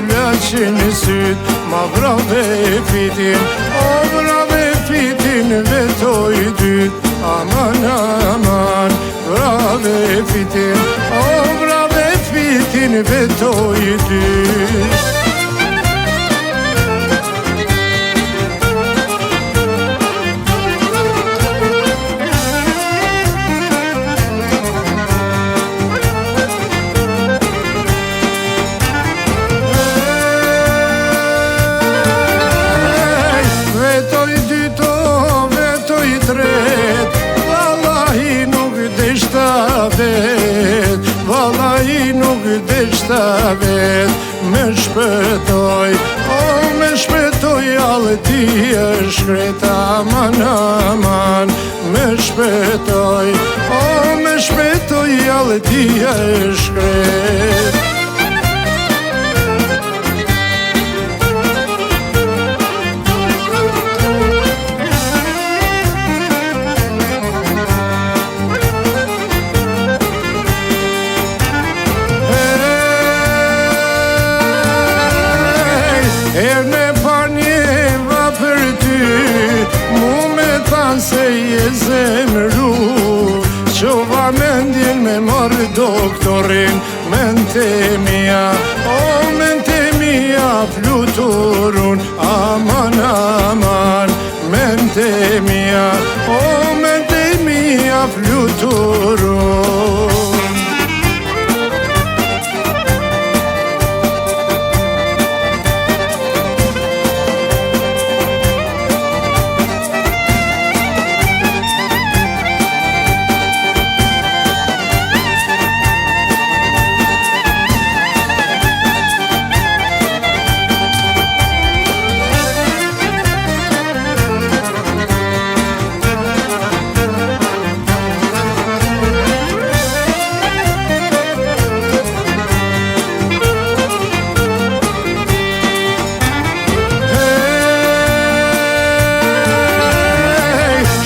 flaqin syt, ma vrave fitin, o vrave fitin vetoj dyt. Aman, aman, vrave fitin, o vrave fitin vetoj dyt. Vallahi nuk deshta vet, me shpëtoj, o me shpëtoj, allëti e shkret. Aman, aman, me shpëtoj, o me shpëtoj, allëti e shkret. Erne par njeva për ty, mu me thanë se je zemru. Qova mendjen me marrë doktorin, mente mia, o mente mia fluturun. Aman, aman, mente mia, o mente mia fluturun.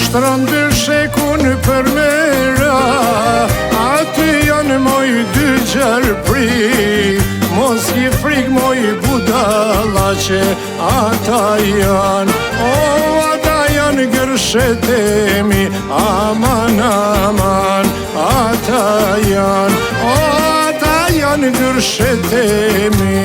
Shtrëndë shekun për mera, aty janë moj dy gjerpri. Mos ki frik moj budalache, ata janë, o ata janë gërshetemi. Aman, aman, ata janë, o ata janë gërshetemi.